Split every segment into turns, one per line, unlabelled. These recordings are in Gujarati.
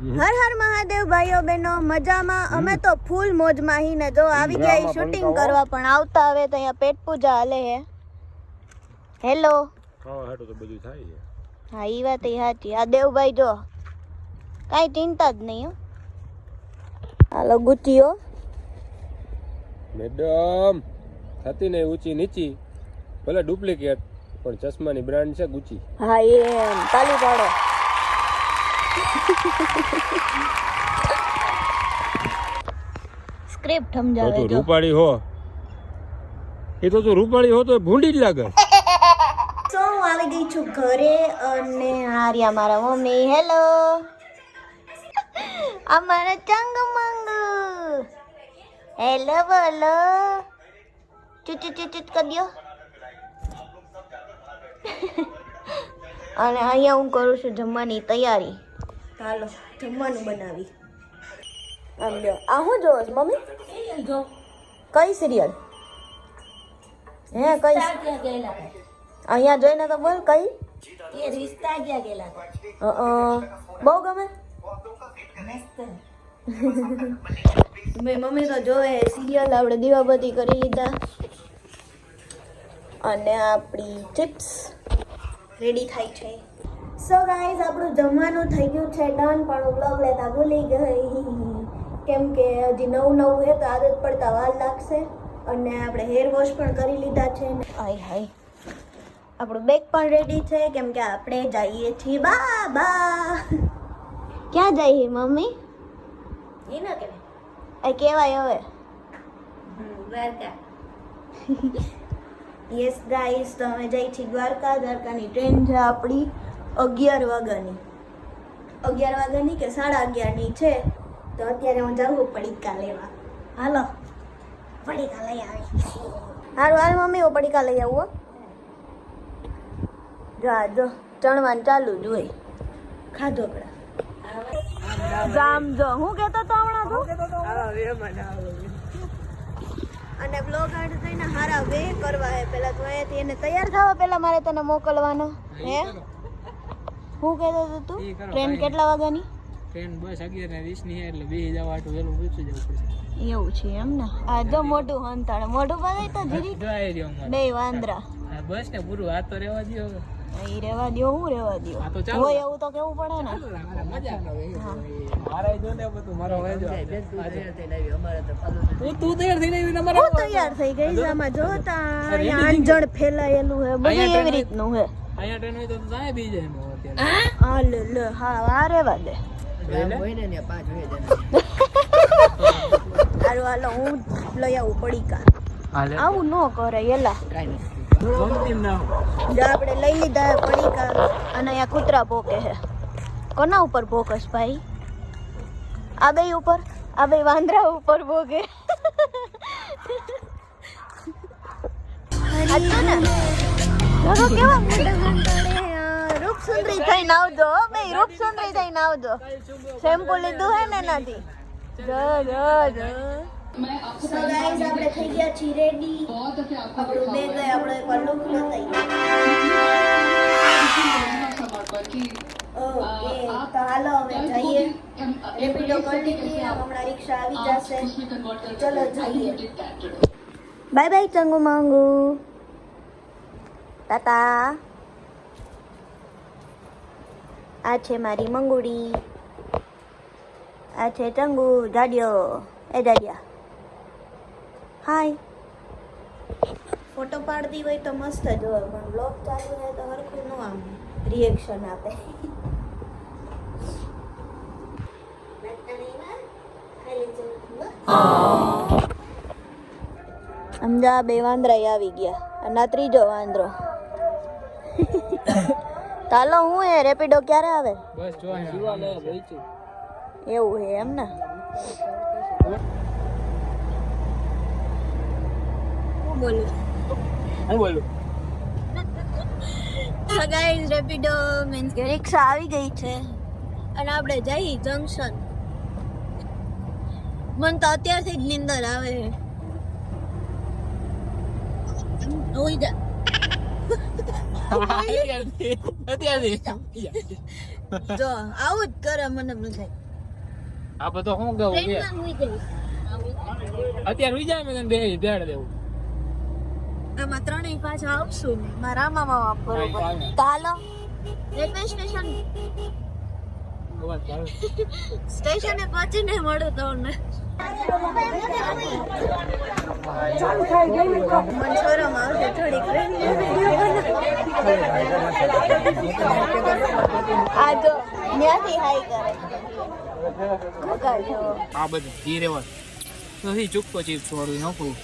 હર હર મહાદેવ ભાઈઓ બહેનો મજામાં. અમે તો ફૂલ મોજમાં હી ને જો આવી ગયા શૂટિંગ કરવા, પણ આવતા હવે તો અહીંયા પેટ પૂજા હાલે હે. હેલો
ખાવા હાટો તો બધું થાય છે.
હા ઈ વાત ઈ સાચી. આ દેવભાઈ જો કાઈ ચિંતા જ નહીં હો. હાલો ગુચીઓ
મેડમ થતી નહીં ઊંચી નીચી, ભલે ડુપ્લિકેટ પણ ચશ્માની બ્રાન્ડ છે ગુચી.
હા એમ તાલી પાડો. સ્ક્રિપ્ટ સમજાવે
તો
જો.
રૂપાળી હો, એ તો તું રૂપાળી હો તો ભૂંડી જ લાગે.
તો હું આવી ગઈ છું ઘરે અને હાર્યા મારા મમ્મી. હેલો અમારા ચંગમંગ. હેલો બોલો. ચૂચુ ચૂચુ કરી દો. અને અહીંયા હું કરું છું જમવાની તૈયારી. હાલો જમવાનું બનાવી. આમ લ્યો. આ શું જોવો છો મમ્મી? જો કઈ સિરિયલ હે? કઈ અહીંયા જોઈને તો બોલ કઈ? એ રિશ્તા ક્યાં ગયેલા? બહુ ગમે. મમ્મી તો જોવે સિરિયલ. આપણે દીવાબત્તી કરી લીધા અને આપણી ચિપ્સ રેડી થાય છે. સો ગાઈઝ આપણું જમવાનું થઈ ગયું છે ડન, પણ હું બ્લોગ લેતા ભૂલી ગઈ કેમ કે હજી નવું નવું છે તો આદત પડતા વાર લાગશે. અને આપણે હેર વોશ પણ કરી લીધા છે. હાય હાય આપણું બેગ પણ રેડી છે કેમ કે આપણે જઈએ છીએ બાબા. ક્યાં જઈએ મમ્મી? એ ના કહેવાય હવે. દ્વારકા. યસ ગાઈસ તો અમે જઈ છીએ દ્વારકા. દ્વારકાની ટ્રેન છે આપણી 11 વાગ્યાની. 11 વાગ્યાની કે 11:30ની છે. તો અત્યારે હું જાઉં પડીકા લેવા. હાલો પડીકા લઈ આવી. હારું હાલ મમ્મી હું પડીકા લઈ આવું. જો ચણવાનું ચાલુ જ હોય. ખાધો પડા જામ. જો હું કહેતો તો હમણાં તો અને બ્લોગ એડ થઈને હારા વે કરવા હે. પેલા તો અહીંયાથી એને તૈયાર થવા પેલા મારે તને મોકલવાનો હે. હું કહેતો તો તું ટ્રેન કેટલા વાગ્યાની?
ટ્રેન બસ 11:20 ની એટલે બેહી જવા આટલું વેલું પૂછી જવું પડશે.
એવું છે એમ ને? આ જો મોઢું હંતાડે. મોઢું બગાઈ તો જીરી બે વાંદરા.
બસ ને પૂરું આ તો રહેવા દો.
ઈ રહેવા દો. હું રહેવા દો હોય એવું તો કેવું પડે ને.
મજા મારા જો ને બધું મારો વેજો તું તૈયાર થઈને આવી ને મારા
હું તૈયાર થઈ ગઈ. આમાં જોતા અહીંયા આંજણ ફેલાયેલું હે બધું એવી રીતનું હે.
અહીંયા ટ્રેન હોય તો જાય બી જાય અત્યારે.
હા લે હા આ રહેવા દે.
હોય ને 5 હોય
હારું હાલો હું લઈ આવું પડીકા. આવું ન કરે એલા.
કાઈ નહીં
જો આપણે લઈ લીધા પડીકા અને અહીંયા કૂતરા ભોકે છે. કોના ઉપર ભોકસ ભાઈ? આ બે ઉપર. આ બે વાંદરા ઉપર ભોગે. ને કેવા રૂપસુંદરી થઈને આવજો. બે રૂપસુંદરી થઈને આવજો. શેમ્પુ લીધું હે ને એનાથી. જો So guys, આપણે થઈ ગયા છીએ રેડી. આપણું બેગ આપણે એક લુક લઈ. ઓકે તો હાલો હવે જઈએ. રેપિડો કરી દીધી. હમણાં રિક્ષા આવી જશે. ચલો જઈએ. બાય બાય ચંગુ માંગુ. તાતા. આ છે મારી મંગુડી. આ છે ચંગુ જાડિયો. એ જાડિયા હાય. ફોટો પાડતી હોય તો મસ્ત જ હોય, પણ બ્લોગ ચાલુ હોય તો હરખું ન આમ રિએક્શન આપે. સમજા બે વાંદરા આવી ગયા અને આ ત્રીજો વાંદરો. ચાલો હું એ રેપિડો ક્યારે આવે?
બસ જો
એવું હે એમ ને?
બોલું
ગાઈસ રેપિડો મીન્સ કે રિક્ષા આવી ગઈ છે અને આપણે જઈ જંકશન. મને તો અત્યારથી જ નીંદર આવે છે. હોઈ જા.
અત્યારથી
જો આવું જ કરે મને બધા.
આ બધો શું ગયું છે અત્યારે ઉઈ જાય મેં તને બે બેડ દેવું
આમાં ત્રણેય પાછા આવશું મારા મામા બરોબર ચાલો રેલવે સ્ટેશન સ્ટેશને પહોંચીને મળું તમને મને શરમ આવશે થોડીક આ જો ત્યાંથી હાઈ કરે
આ બધું ધીરે વાત નથી ચૂપકો ચીપ છોડું નાખું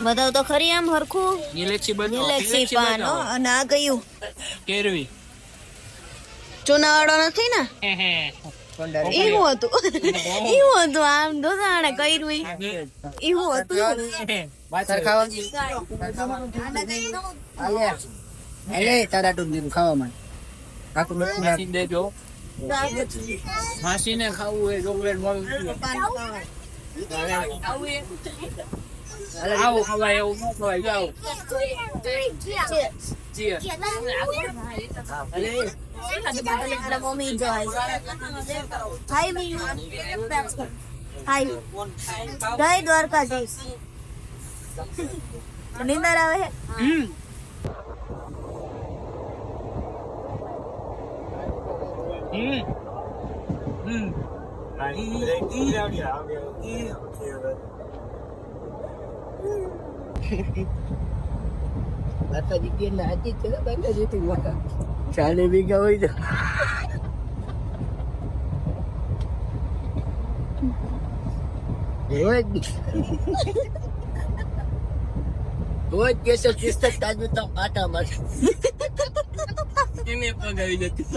બતાવ તો ખરી આમ હરખું
ગેલેક્સી બધું
ગેલેક્સી પાન હો, અને આ કયું
કેરવી
ચૂનાવાળો નથી ને ઈ હું હતું ઈ હું હતું આમ દોસાણે કર્યું ઈ હું હતું
તારા ટૂંકી ખાવા માં આખું નાખી દેજો માસીને ખાવું હોય ચોકલેટ આવો ખવાય એવું ન ખવાય જાઓ
મમ્મી જોઈ હાય મી હાય જય દ્વારકાધીશ નિંદર આવે હે
માતાજી કે નાચી છે માતાજી થી મોટા ચાલે બીગા હોય તો રોજ કેસે કિસ્તા તાજુ તો આટા માર એને પગાવી જતી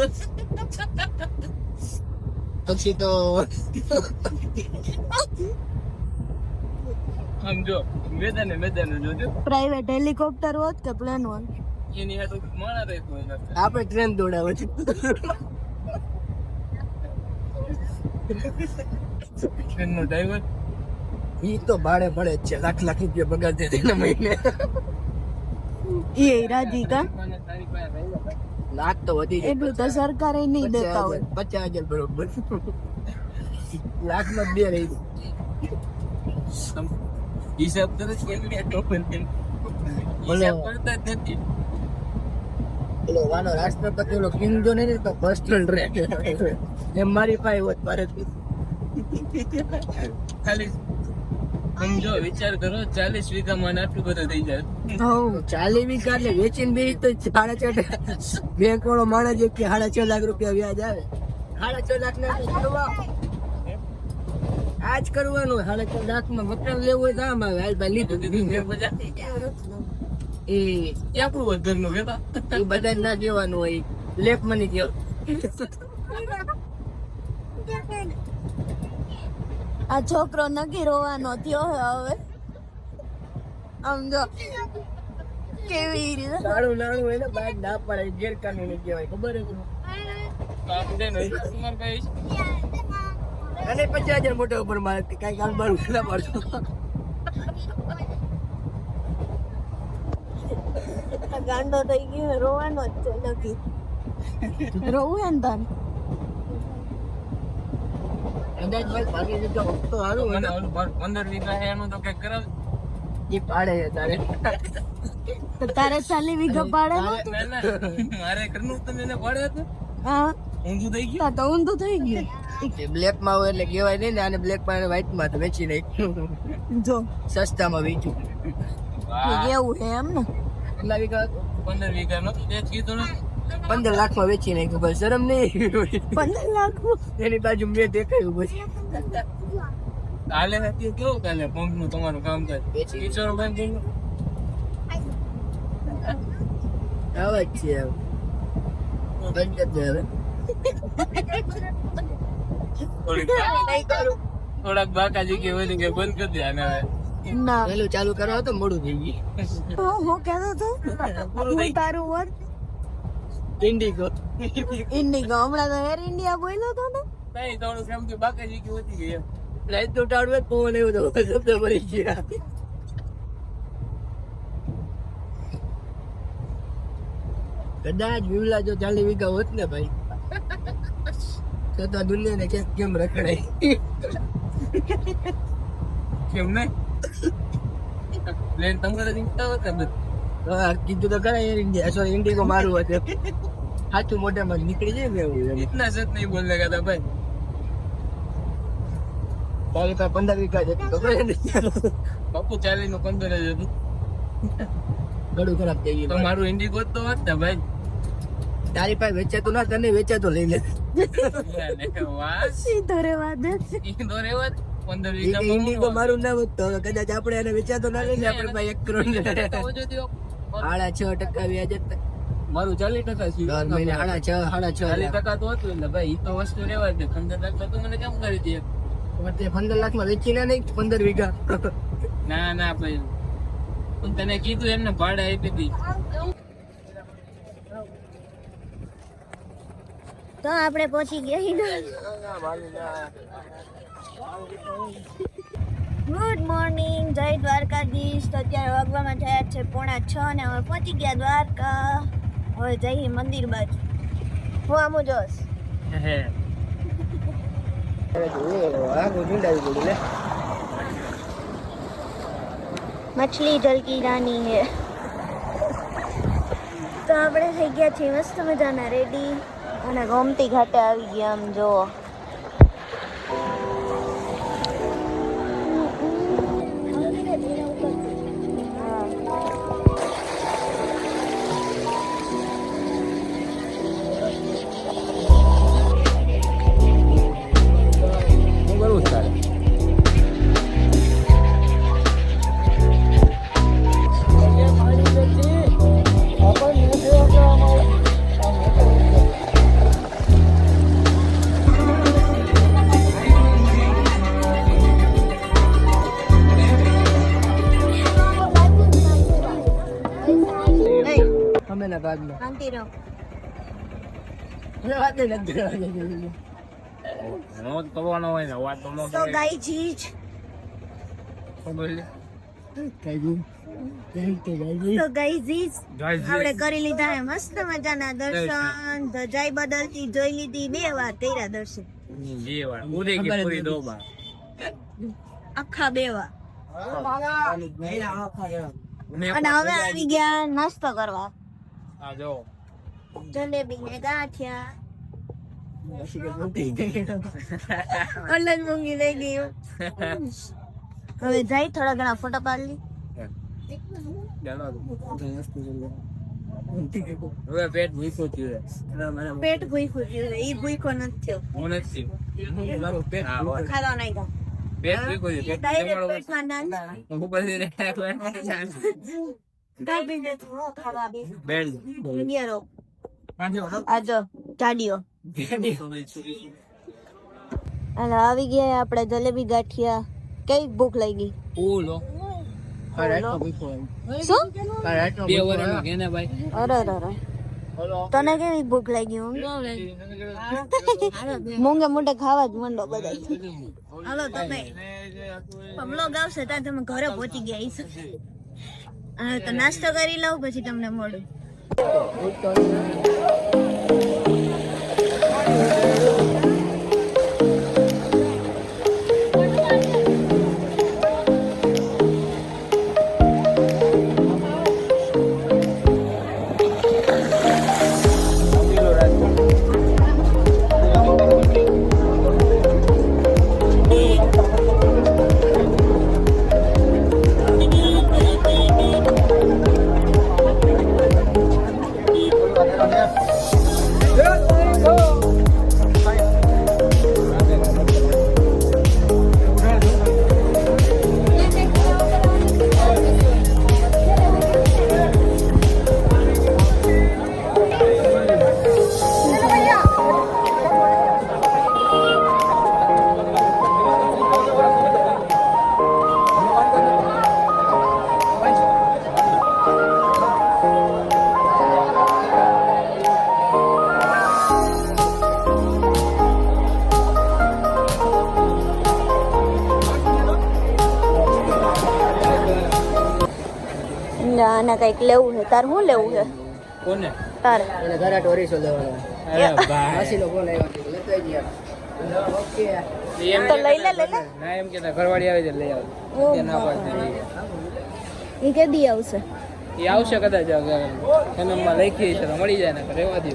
પછી તો સમજો મેદાને જોજો
પ્રાઇવેટ હેલિકોપ્ટર હોત કે પ્લેન હોત
એની હાથે માણા રહેતો આપણે ટ્રેન દોડાવે છે ટ્રેનનો ડ્રાઈવર ઈ તો ભાડે મળે જ છે લાખ રૂપિયા પગાર દે તેને મહિને
એ રાજી કા
લાખ તો વધી જાય
એટલું તો સરકારે નહીં દેતા હોય
50,000 બરોબર લાખ માં બે રહી હિસાબ તો કેમ ટોપન કેમ હિસાબ કરતા જ નથી ઓલો વાનો રાષ્ટ્રપતિ ઓલો કિંગ જો ને તો પર્સનલ રહે એમ મારી પાસે હોત ભારત ખાલી સમજો વિચાર કરો 40 વીઘામાં આટલું બધું થઈ જાય 40 વીઘા એટલે વેચીને બે તો 6.5 બેંક વાળો માણસ જે કે 6.5 લાખ રૂપિયા વ્યાજ આવે 6.5 લાખ ના આજ કરવાનું 6.5 લાખ માં મકાન લેવું હોય તો આમ આવે હાલ ભાઈ લીધું એ આપણું ઘરનું કેતા એ બધા ના દેવાનું હોય લેફ મની દેવ
આ છોકરો નક્કી રોવાનો થયો હવે આમ જો કેવી રીતે
નાનું હોય ને બાદ ના પડે ગેરકાનૂની કહેવાય ખબર અને 50,000 મોટા ઉપર મારે કઈ કામ મારું ના મારતો
ગાંડો થઈ ગયો રોવાનો જ છે નક્કી રોવું હે ને તાન
કદાચ ભાઈ ભાગી જતો તો હારું મને 15 વીઘા એનું તો કઈ કરાવ ઈ પાડે તારે
તારે 40 વીઘા પાડે
મારે ઘરનું તો એને પાડે તો
હા
ઊંધું થઈ ગયું
તો ઊંધું થઈ ગયું
બ્લેક માં હોય એટલે કહેવાય નહીં ને આને બ્લેક માં વ્હાઈટ માં તો વેચી નાખ્યું
જો
સસ્તામાં વેચ્યું
એવું હે એમ ને
કેટલા વીઘા 15 વીઘા નો કીધું ને 15 લાખ માં વેચી નાખ્યું બસ શરમ નહીં
15 લાખ
એની બાજુ મેં દેખાયું પછી કાલે નથી કેવું કાલે પંપ નું તમારું કામ કરે કિશોર ભાઈ આવે જ છે બંધ કરી દે હવે થોડાક બાકાજી કે હોય કે બંધ કરી દે આને હવે
ના
પેલું ચાલુ કરવા તો મોડું થઈ ગયું
હું કહેતો તો તારું વર્ક
ઇન્ડિગો
ઇન્ડિગો હમણાં તો એર ઇન્ડિયા બોલ્યો હતો ને
નહીં થોડું કેમ કે બાકાજી કે વધી ગઈ રાત તો ટાળવે ફોન એવું તો શબ્દ ભરી ગયા કદાચ વિવલા જો 40 વીઘા હોત ને ભાઈ તો દુનિયાને કેમ રખડાય
કેમ નહીં પ્લેન તમારે ચિંતા હોત ને
કીધું તો ખરા એર ઇન્ડિયા સોરી ઇન્ડિગો મારું હતું સાચું મોઢામાં નીકળી જાય ને એવું એમ.
इतना सच नहीं बोलने का था भाई
તારી પાસે 15 વીઘા છે ખબર નથી
બાપુ 40 નું 15 જ હતું
ગળું ખરાબ થઈ
તો
ગયું
મારું ઇન્ડિગો તો હોત ને ભાઈ
તારી પાસે વેચાતું ના તને વેચાતો લઈ લે
વાહ
સીધો રેવા દે
ઈ તો રેવા દે. 15
ઇન્ડિગો
વીઘા
મારું ના હોત તો હવે કદાચ આપણે એને વેચાતો ના લઈને આપણે પાસે 1 કરોડ ને 6.5% વ્યાજ હતા.
મારું 40% છે
દર મહિને 6.5
40% તો હતું એટલે ભાઈ ઈ તો વસ્તુ રેવા દે 15% તો મને કેમ કરી દે
15 લાખમાં વેચી ના નહીં 15 વીઘા
ના ના ભાઈ હું તને કીધું એમને ભાડે આપી દી
તો આપણે પહોંચી ગયા ગુડ મોર્નિંગ જય દ્વારકાધીશ. તો અત્યારે વાગવામાં થયા છે 5:30 અને હવે પહોંચી ગયા દ્વારકા. હવે જઈએ મંદિર બાજુ. હું આમું જોશ
હે
મછલી જલ કી રાની હે. તો આપણે થઈ ગયા છીએ મસ્ત મજાના રેડી અને ગોમતી ઘાટે આવી ગયા. આમ જો
શું કરવું છે તારે?
અમે ના ભાગમાં
શાંતિ રહો.
વાત નથી કરવાની.
નોંધ કરવાનો હોય ને વાત તો ન
તો ગાઈ જીજ
ખબર
કઈ ગયું કઈ ગઈ
તો ગાઈ જીજ
ગાઈઝ
આપણે કરી લીધા હે મસ્ત મજાના દર્શન. ધજાઈ બદલતી જોઈ લીધી 2 વાર કર્યા દર્શન.
બે વાર પૂરી કે પૂરી દો બાર
આખા 2 વાર.
મેં
અને હવે આવી ગયા નાસ્તો કરવા.
આ જો
જલેબી ને ગાંઠિયા અલગ મૂંગી લઈ ગયું. હવે જાય થોડા ઘણા ફોટા પાડી.
હવે પેટ ભૂખ્યું થયું છે.
પેટ ભૂખ્યું થયું છે. ઈ ભૂખ્યો નથી થયો.
હું નથી મારું પેટ
ખાવા નહીં ગયો.
પેટ ભૂખ્યું છે. પેટ
ડાયરેક્ટ
જમાડો
પેટમાં નાન
હું પછી
દાબી દે તો હું ખાવા બે
બેડ
નિયરો આજો ચાડીઓ. અને આવી ગયા આપણે જલેબી ગાંઠિયા. કઈ ભૂખ લાગી?
ઓલો
શું?
બે વરનો કેને ભાઈ
અરે તને કેવી ભૂખ લાગી? મૂંગે મોઢે ખાવા જ મંડો બધા. હાલો તમે બ્લોગ આવશે ત્યાં તમે ઘરે પહોંચી ગયા હશો. હા તો નાસ્તો કરી લઉં પછી તમને મળું. આને કઈક લેવું છે. તાર શું લેવું છે?
કોને
તારે
એને ઘરે ટોરીસો લેવાનો
અરે ભાઈ
માસીનો ફોન આવ્યો છે લેતો આવી ગયા ઓકે
એમ
તો
કે
લઈ લે લઈ લે
ના એમ કે ઘરવાળી આવે છે લઈ આવે
ઓ
તે ના પાડતી
એ કે દી આવશે
એ આવશે કદાચ એમએમમાં લખી છે તો મળી જાય ને રહેવા દો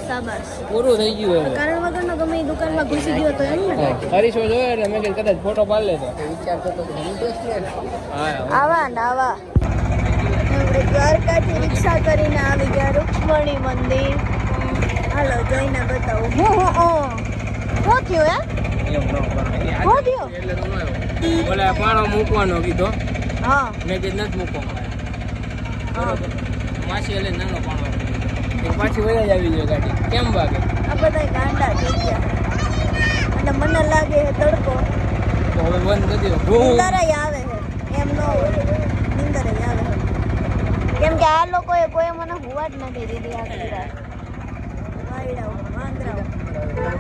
શાબાશ
પૂરું થઈ ગયું હવે
કારણ વગરનો ગમે એ દુકાનમાં ઘૂસી ગયો તો એમ ને
હરીશો જોયો એટલે મેં કીધું કદાચ ફોટો પાડી લેતો હા
આવા ને આવા આપણે દ્વારકાથી રિક્ષા કરીને આવી ગયા રૂક્ષ્મણી મંદિર હાલો જોઈને બતાવું હું થયું
એમ ન કરે.
હું થયું
એટલે તો ન આવ્યો. ઓલા પાણો મૂકવાનો કીધો
હા
મેં કીધું નથી મૂકવો
હા
માસી એટલે નાનો પાણો એ પાછી વયા જ આવી જાય ગાડી કેમ ભાગે
આ બધા ગાંડા થઈ ગયા અને મને લાગે છે તડકો
તો હવે બંધ કરી દો
નીંદરય આવે છે એમ ન હોય નીંદરય આવે છે કેમ કે આ લોકોએ કોઈ મને હુવા જ નથી દીધી આખી રાત વાયડાઓ વાંદરાઓ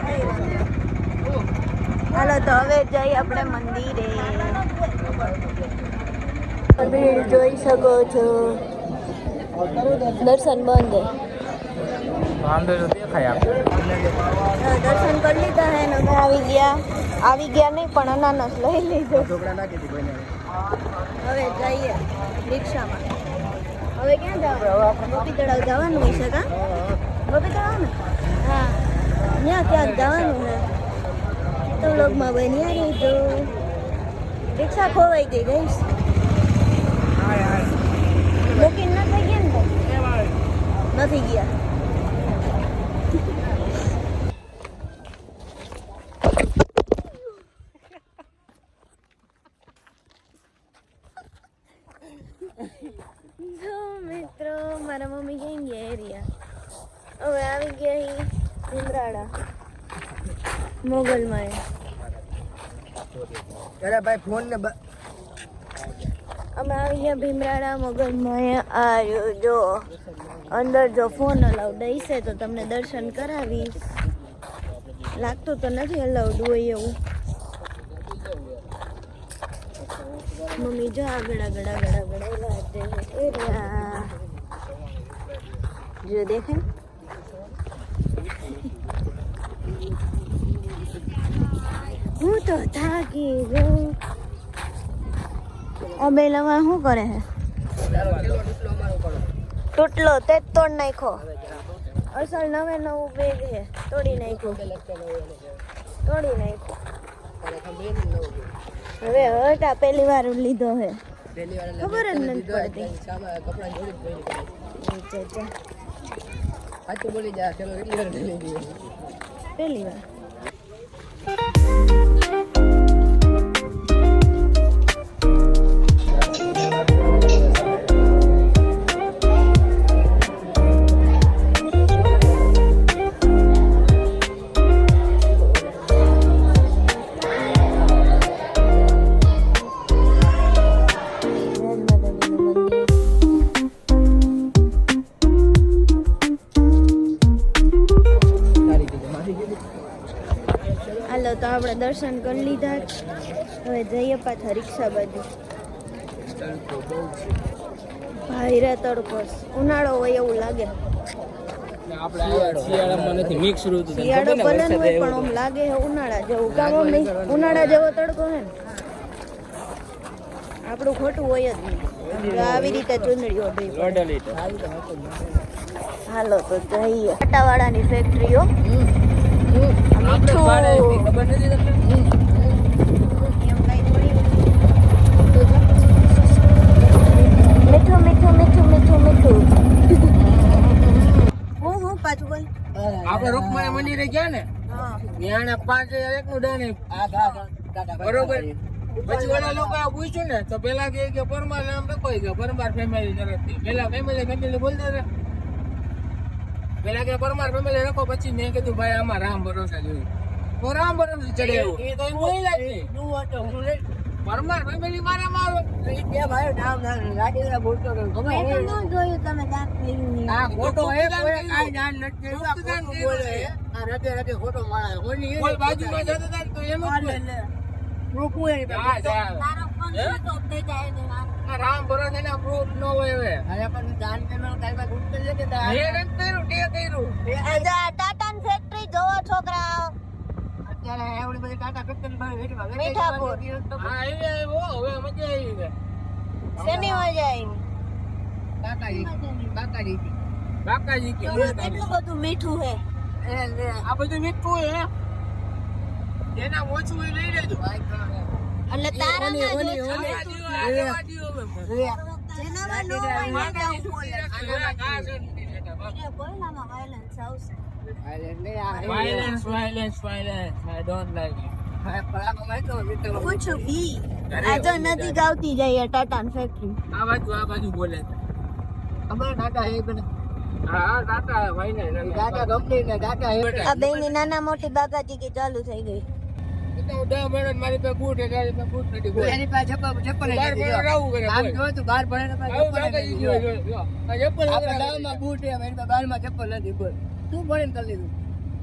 કઈ વાંદરા. હાલો તો હવે જઈ આપણે મંદિરે ભીડ જોઈ શકો છો દર્શન બંધ
વાંધો તો દેખાય આપણે
દર્શન કરી લીધા હે ને અમે આવી ગયા નહીં પણ અનાનસ લઈ લીધો હવે જઈએ રિક્ષામાં હવે ક્યાં જવાનું ગોપી તળાવ જવાનું હોય છે કા ગોપી તળાવ ને હા ત્યાં ક્યાંક જવાનું છે તો વ્લોગમાં બન્યા રહીજો રિક્ષા ખોવાઈ ગઈ ગઈશ બુકિંગ ના થઈ ગયા ને નથી ગયા જો મિત્રો મારા મમ્મી ક્યાં ગયા એરિયા હવે આવી ગયા ભીમરાડા મોગલમાં
અરે ભાઈ ફોન ને
અમે આવી ગયા ભીમરાડા મોગલમાં આવ્યો જો અંદર જો ફોન અલાઉડ હશે તો તમને દર્શન કરાવીશ લાગતું તો નથી અલાઉડ હોય એવું મમ્મી જો આગળ જો દેખે હું તો થાકી ગયું આ બેલામાં શું કરે હે તૂટલો તે જ તોડ નાખો અસલ નવે નવું બેગ હે તોડી નાખ્યું હવે હટા પહેલી વાર લીધો હે ખબર જ નથી પડતી
સાચું બોલી જા ચલો એટલી વાર ઢીલી ગઈ
પહેલી વાર હાલો તો આપણે દર્શન કરી લીધા હવે જઈએ પાછા રિક્ષા બાજુ ભાઈરા તડકો ઉનાળો હોય એવું લાગે
આપણે શિયાળામાં નથી મિક્સ ઋતુ છે.
શિયાળો ભલે ન હોય પણ આમ લાગે છે ઉનાળા જેવું કામ આમ નહીં ઉનાળા જેવો તડકો હે ને આપણું ખોટું હોય જ નહીં તો આવી રીતે ચૂંદડી ઓઢવી પડે.
દોઢ લીટર
હાલો તો જઈએ આટાવાળાની ફેક્ટરીઓ
ભાડે એટલી ખબર નથી તમને
મીઠું મીઠું મીઠું મીઠું મીઠું હું પાછું બોલ
આપણે રૂકમાયા મંદિરે ગયા ને
હા
ત્યાં 5,000 એકનું દાને બરોબર પછી ઓલા લોકો પૂછ્યું ને તો પેલા કે પરમાર નામ લખો કે પરમાર ફેમિલી તરફથી પેલા ફેમિલી બોલતા હતા પેલા કે પરમાર ફેમિલી લખો પછી મેં કીધું ભાઈ આમાં રામ ભરોસા જોયું તો રામ ભરોસે ચડ્યો એ તો બોલ્યા જ નહીં પરમાર ફેમિલી મારા મારો
મેં તો ન જોયું તમે દાંત લીધી
આ ખોટો એક કાઈ જાણ નથી આ ખોટું બોલે આ રગે ખોટો માળા કોઈ બાજુમાં જતા હતા તો એમ જ બોલે પ્રૂફ હોય
તારો ફોન તો થઈ જાય ને
આ રામ ભરોસે ના પ્રૂફ ન હોય હવે
અરે પણ જાન પેલો કાલમાં ગુડ કરી કે
મેં એમ કર્યું તે કર્યું
આજા ટાટાની ફેક્ટરી જોવો છોકરાઓ
અત્યારે એવડી બધી ટાટા ફેક્ટરી બહાર વેચવા
મીઠાપુર.
હા એ આવ્યો હવે મજા આવી છે
શેની મજા આવી?
કાકાજી કે
કેટલું બધું મીઠું હે.
આ બધું મીઠું હે એના ઓછું એ લઈ લેજો
એટલે તારા
ઓલી, ઓલી, ઓલી.
જેનામાં નો હોય ને ત્યાં હું બોલે. કોઈનામાં violence આવશે.
વાયલેન્સ આઈ ડોન્ટ લાઈક
પૂછું બી. આ તો નથી ગાવતી જાય ટાટા ફેક્ટરી.
આ બાજુ બોલે
ખબર ટાટા હે બને
હા ટાટા વાયલેન્સ
ટાટા કંપની ને ટાટા હે
આ બેની નાના મોટી બાકાજી કે ચાલુ થઈ ગઈ.
તો 10 મિનિટ મારી પાસે બૂટ હે તારી પાસે બૂટ નથી કોઈ
એની પાસે ચપ્પલ
બાર ભણે રાવું કરે
આમ જો તું બહાર ભણે ને પાસે
આવું
ચપ્પલ
કાકાજી
નથી.
જો આ ચપ્પલ
આપણે ગામમાં બૂટ હે એની પાસે બારમાં ચપ્પલ નથી બોલ તું ભણીને કરી લીધું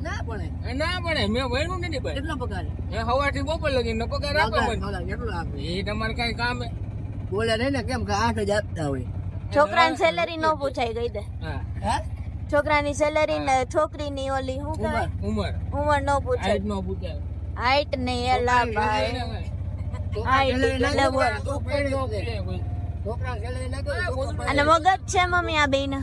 ના ભણે
ના પડે મેં ભણ્યું નથી ભાઈ
કેટલો પગાર
એ હવારથી બપોર લગીને પગાર આપો મને
કેટલો આપે
એ તમારે કઈ કામ હે
બોલે નહીં ને કેમ કે 8 જ આપતા હોય
છોકરાની સેલેરી નો પૂછાઈ ગઈ દે.
હા
હે
છોકરાની સેલેરી ને છોકરીની ઓલી શું કહેવાય
ઉમર
ઉંમર નો પૂછાય.
હાઈટ નો પૂછાય
હાઈટ ને એલા ભાઈ. હાઈટ એટલે બોલ.
છોકરા સેલેરી ના કોઈ
અને મગજ છે મમ્મી આ બેન.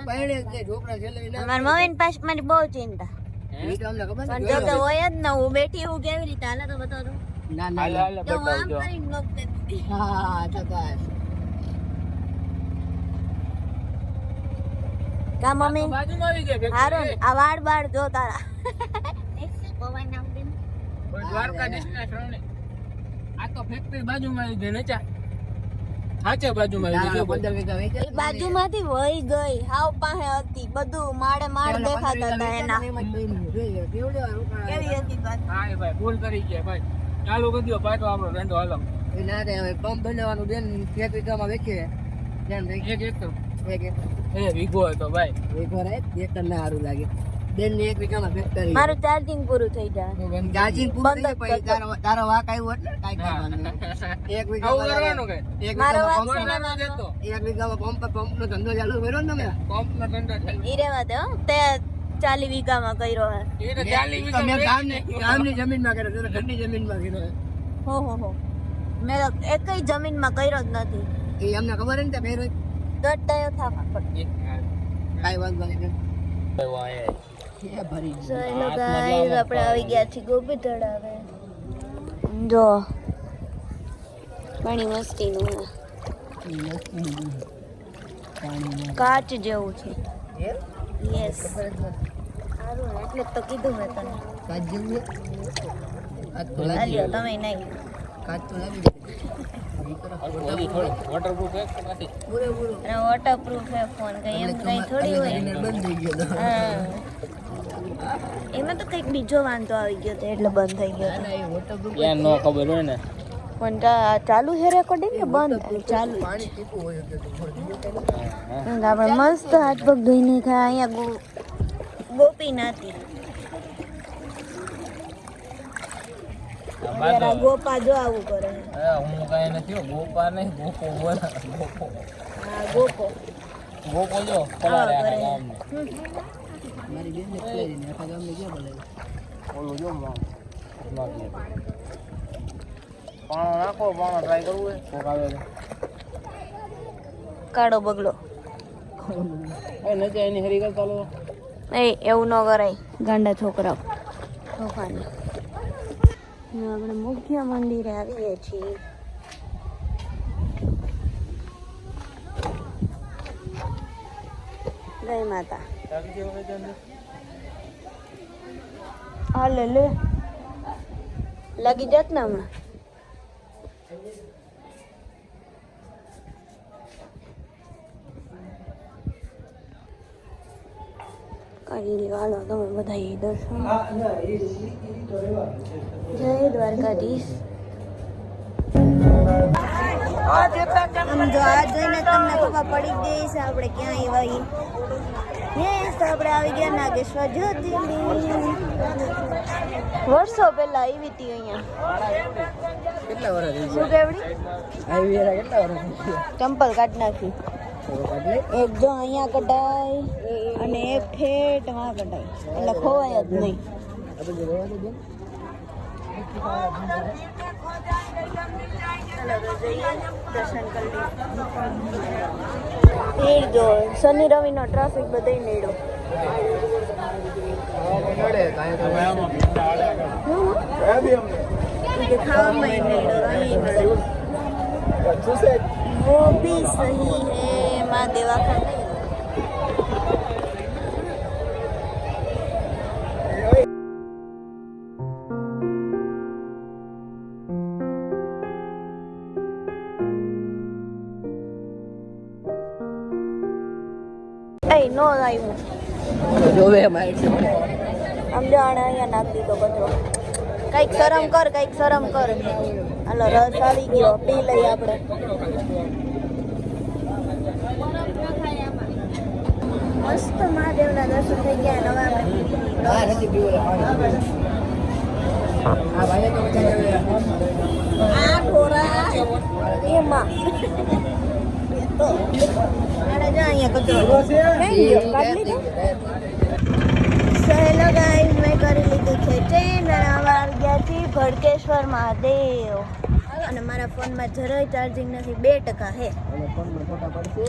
પહેણે કે છોકરા સેલેરી ના
મારી મમ્મી પાસે મારી બહુ ચિંતા.
એ તો અમને ખબર
પણ જો કે હોય જ ને હું બેઠી હું કેવી રીતે હાલે તો બતાવો તો.
ના
હાલે
ના
હાલે
જો હું આમ
બતાવજો
કરીને લોક દેતી.
હા ચકાસ
કા મમ્મી
બાજુમાં આવી જાય
હારો ને આ વાળ બાળ જો તારા.
દ્વારકાધીશના શરણે આ તો ફેક્ટરી બાજુમાં આવી ગઈ નચા સાચે બાજુમાં આવી ગઈ
15 વીઘા
એ
વેચાય
બાજુમાંથી વહી ગઈ હાવ પાસે હતી બધું માળે માળ દેખાતા હતા એના. કેવી હતી વાત?
હા એ ભાઈ ભૂલ કરી ગયા ભાઈ ચાલુ કરી દો પાછો આપણો રંડો હાલો
પંપ બનાવવાનું બેન 1 વીઘામાં વેચે બેન
એક એક તો
એક
એ વીઘો હતો ભાઈ
વીઘો રહે એક ટન ના સારું લાગે બેન ને 1 વીઘામાં ફેક્ટરી
મારું ચાર્જિંગ પૂરું થઈ જાય.
ચાર્જિંગ પૂરું થઈ
બંધ જ
જાય પછી તારો વાક આવ્યો એટલે કાઈ કરવાનું નહીં. 1
આવું
વીઘામાં
કરવાનું કઈ
એક
મારો
વીઘામાં
વાત
પંપ
સુનો.
દેતો
એક વીઘામાં પંપનો ધંધો ચાલુ કર્યો ને તમે
પંપનો ધંધો ચાલુ
ઈ રેવા દે હો. તે 40 વીઘામાં કર્યો હે.
એ તો 40 વીઘા
તમે
વેચી
ગામની જમીનમાં કર્યો તો ઘરની જમીનમાં કર્યો
હો મેં તો એકય જમીનમાં કર્યો જ નથી.
એ અમને ખબર હે ને તે ફેર
દોડતાયો થાવા પડે.
કાઈ વાંધો નહીં
ભાઈ
એ ભરી
સો હેલો ગાઈસ આપણે આવી ગયા છીએ ગોપી તળાવે. જો પાણી મસ્તીનું હે. કાચ જેવું છે. યસ સારું ને એટલે જ તો કીધું મેં તને.
કાચ જેવું છે કાચ તો
હાલ્યો તમે નહીં.
કાચ તો લાગી
વોટરપ્રૂફ એક કે નથી
પૂરેપૂરો
અને વોટરપ્રૂફ હે ફોન કઈ એમ કઈ થોડી હોય.
બંધ થઈ ગયો
હા એમાં તો કંઈક બીજો વાંધો આવી ગયો હતો એટલે બંધ થઈ ગયો હતો.
ના એ વોટરપ્રૂફ
યાર નો ખબર હોય ને
પણ ચાલુ છે રેકોર્ડિંગ કે બંધ? ચાલુ જ.
પાણી ટીપું હોય કે તો
કારણ કે આપણે મસ્ત હાથ પગ ધોઈને ખાય અહીંયા ગોપીનાથી. જરા ગોપા જો આવું કરે.
હું કઈ નથી ગોપા નહીં ગોપો બોલ ગોપો
હા ગોપો
ગોપો જો
આવા
પલારે
કરે.
ગામને
મારી બેન ને ખબર ને આખા ગામને ક્યાં બોલે
ઓલું જો પાણો નાખો પાણો ટ્રાય કરવું હોય કોક આવે
કાળો બગલો.
એ નથી એની હરી કર ચાલો
એ એવું ન કરાય ગાંડા છોકરાઓ તોફાની. આપણે મુખ્ય મંદિરે આવીએ છીએ. જય માતા. હાલે લે લાગી જાત ને હમણાં. કરી લ્યો હાલો તમે બધા દર્શન. જય દ્વારકાધીશ. આમ જો આ જોઈને તમને ખબર પડી ગઈ છે આપણે ક્યાં આવ્યા. યસ આપણે આવી ગયા નાગેશ્વર જ્યોતિર્લિંગ. વર્ષો પહેલા આવી હતી અહીંયા.
કેટલા વર્ષ
શું કેવડી
આવી વેરા કેટલા વર્ષ
ચંપલ કાઢી નાખી. એક જો અહીંયા કઢાય અને એક ઠેઠ માં કઢાય એટલે ખોવાય જ નહીં. ચાલો તો જઈએ દર્શન કરી ભીડ જો શનિ રવિ નો ટ્રાફિક બધે નેડો खावा वो भी सही है माँ देवा का नहीं नो આવ્યું
જોવે માઈટ
આમ જાણે અહીંયા નાખ દીધો કચરો કઈક શરમ કર હાલો રસ આવી ગયો પી લઈ આપણે મસ્ત મહાદેવના દર્શન થઈ ગયા હવે આપણે
હા નથી પીવો આ ભાઈ તો મજા
આ ખોરા એમાં તો આને જા અહીંયા કચરો થઈ ગયો કાઢી લીધો સો હેલો ગાઈઝ મેં કરી લીધું છે ટ્રેન અને આવા ગયા છીએ ભડકેશ્વર મહાદેવ અને મારા ફોનમાં જરાય ચાર્જિંગ નથી 2% હે
ફોનમાં ફોટા પડશે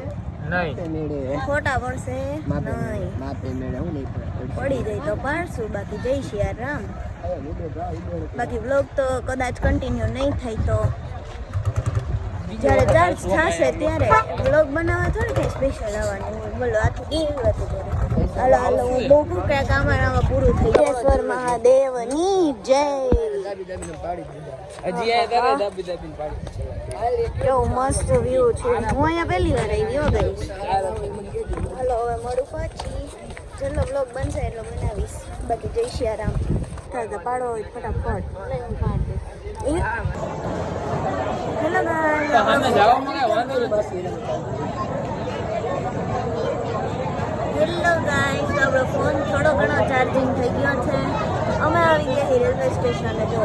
નહીં
ખોટા પડશે નહીં
માપે મેળે હું નહીં
પડી જાય તો પાડશું બાકી જય શ્રી રામ બાકી વ્લોગ તો કદાચ કન્ટિન્યુ નહીં થાય તો જ્યારે ચાર્જ થશે ત્યારે વ્લોગ બનાવવા થોડી કંઈ સ્પેશિયલ આવવાનું બોલો આથી કેવું હતું હાલો હાલો હું બહુ ટૂંકા કામમાં પૂરું થઈ ભડકેશ્વર મહાદેવની જય
હજી આ કરે દાબી દાબીને પાડી
કેવો મસ્ત વ્યૂ છે હું અહીંયા પહેલી વાર આવી હો ગઈ હાલો હવે મળું પછી જેટલો બ્લોગ બનશે એટલો બનાવીશ બાકી જય શ્રી રામ તો પાડો હોય ફટાફટ હેલો ગાઈસ
આને જાવ મને વાંધો નથી
હેલો ગાઈસ આપણો ફોન થોડો ઘણો ચાર્જિંગ થઈ ગયો છે અમે આવી ગયા રેલવે સ્ટેશને જો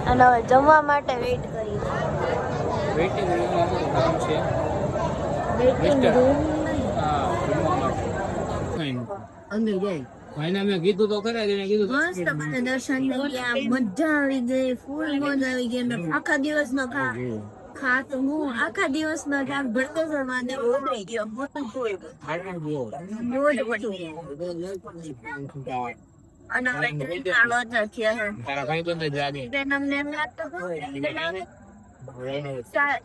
અને હવે જમવા માટે વેઇટ કરી
વેઇટિંગ રૂમ આપણું કામ છે
વેઇટિંગ રૂમ
અંદર જાય
ભાઈને મેં કીધું તો ખરા એને કીધું
મસ્ત મને દર્શન થઈ ગયા મજા આવી ગઈ ફૂલ મોજ આવી ગઈ અને આખા દિવસનો ખા તો હું આખા દિવસનો કામ ભડકેશ્વર મહાદેવ ઉતરી ગયો બહુ જ અને હવે ટ્રેનમાં લોચા થયા છે
તારા ભાઈ બંધ જાગે
ટ્રેન અમને એમ લાગતો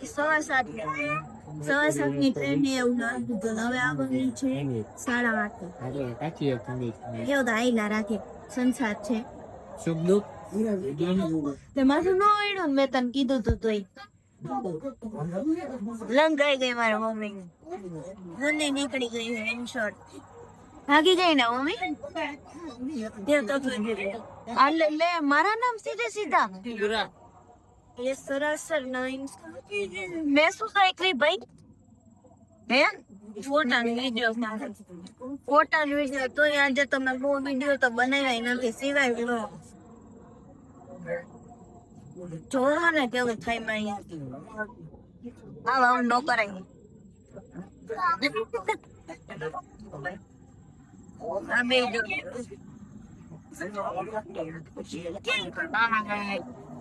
સવા સાતની ટ્રેન એવું લાગતું હવે આવવાની છે 8:30
કાચી ઠંડી
કેવું તો આઈલા રાખે સંસાર છે
સુખ દુઃખ
તે માથું ન વળ્યું ને મેં તને કીધું તું તોય લંગાઈ ગઈ મારા મમ્મી મને નીકળી ગઈ ઇન શોર્ટ ભાગી ગઈ ને મમ્મી આ લે મારા નામ સીધા ये सरासर नाइंस मैं શું સાયકલી ભાઈ હે ફોટા વિડિયો તો આજે તમે બહુ વિડિયો તો બનાવ્યા નથી સિવાય લો જોવા ને કેવું થાય માં આવું ન કરાય આ બે જો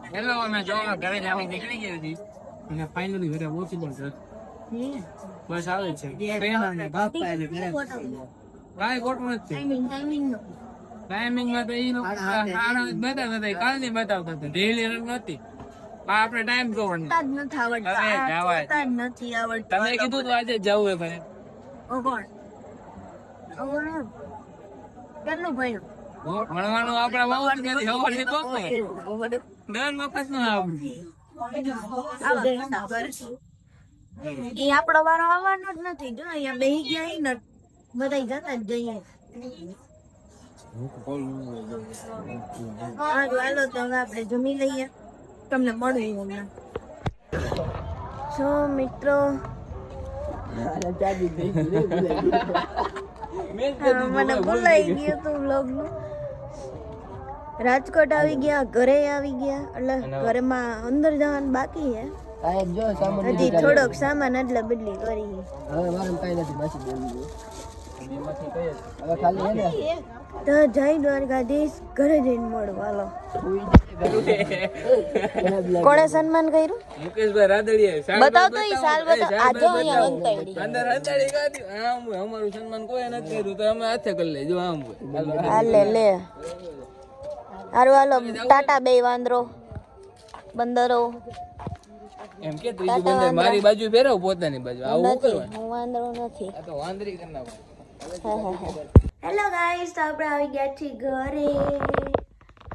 હેલો અમે જો ઘરે જવા નીકળી ગઈ હતી અને ફાઇનલી ઘરે પહોંચી પણ સર બસ આવે છે ટ્રેન અને બાપ પાસે ઘરે કાઈ કોટમાં જ છે ટાઈમિંગ માં તો ઈ લોકો બતાવતા હતા કાલની બતાવતા હતા ડેલી રન નથી આપણે ટાઈમ જોવાનો
નથી આવડતા
અરે જવાય
નથી આવડતા
તમે કીધું તો આજે જવું હે ભાઈ
કેટલું ભણ્યું
ભણવાનું આપણા વાવડ કે ખબર છે તો દર વખત નું આવડું
એ આપણો વારો આવવાનો જ નથી જો અહીંયા બેહી ગયા ને બધા જતા જ જઈએ હાલો તો હવે આપણે જમી લઈએ તમને મળું હમણાં શું મિત્રો મને ભૂલાઈ ગયું તું વ્લોગ નું રાજકોટ આવી ગયા ઘરે આવી ગયા એટલે ઘરમાં અંદર જવાનું બાકી હે
સાહેબ જો સામાન
હજી થોડોક સામાન એટલે બદલી કરી
હવે મારે કઈ નથી પાછી
એમાંથી કઈ
હવે ખાલી હે ને
તો જય દ્વારકાધીશ ઘરે જઈને મળવાલો કોણે સન્માન કર્યું
મુકેશભાઈ રાદડિયા
બતાવ તો ઈ સાલ બતાવ આજો અહીંયા વંતાડી
અંદર રાદડી કાઢી આમ અમારું સન્માન કોઈ નથી કર્યું તો અમે હાથે કરી લેજો આમ
હાલે લે હારું હાલો ટાટા બે વાંદરો બંદરો
એમ કે ત્રીજી બંદર મારી બાજુ ફેરવ પોતાની બાજુ આવું કરવાનું
હું વાંદરો નથી
આ તો વાંદરી કરી નાખો
હેલો ગાઈસ તો આપણે આવી ગયા છીએ ઘરે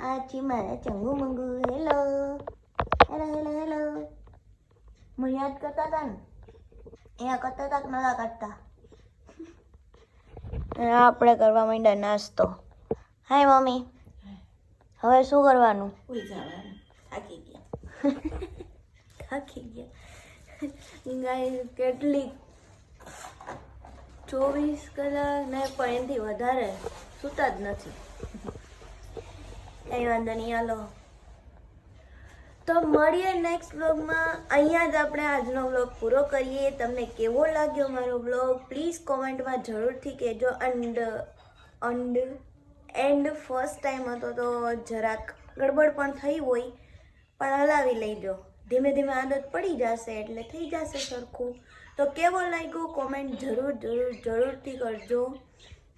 આ છે મારા ચંગુ મંગુ હેલો હેલો હેલો હેલો મને યાદ કરતા હતા ને અહીંયા કરતા હતા કે નતા કરતા અને આપણે કરવા માંડ્યા નાસ્તો હાય મમ્મી હવે શું કરવાનું થાકી ગયા ગાઈસ કેટલી 24 કલાક ને પણ એનાથી વધારે સૂતા જ નથી કઈ વાંધો નહીં હાલો તો મળીએ નેક્સ્ટ વ્લોગમાં અહીંયા જ આપણે આજનો વ્લોગ પૂરો કરીએ તમને કેવો લાગ્યો મારો વ્લોગ પ્લીઝ કોમેન્ટમાં જરૂરથી કહેજો એન્ડ ફર્સ્ટ ટાઈમ હતો તો જરાક ગડબડ પણ થઈ હોય પણ હલાવી લેજો ધીમે ધીમે આદત પડી જશે એટલે થઈ જશે સરખું તો કેવો લાગ્યો કોમેન્ટ જરૂરથી કરજો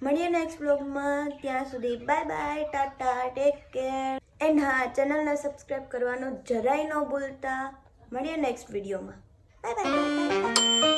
મળીએ નેક્સ્ટ બ્લોગમાં ત્યાં સુધી bye bye Tata take care and હા ચેનલને સબસ્ક્રાઈબ કરવાનું જરાય ન ભૂલતા મળીએ નેક્સ્ટ વિડીયોમાં બાય બાય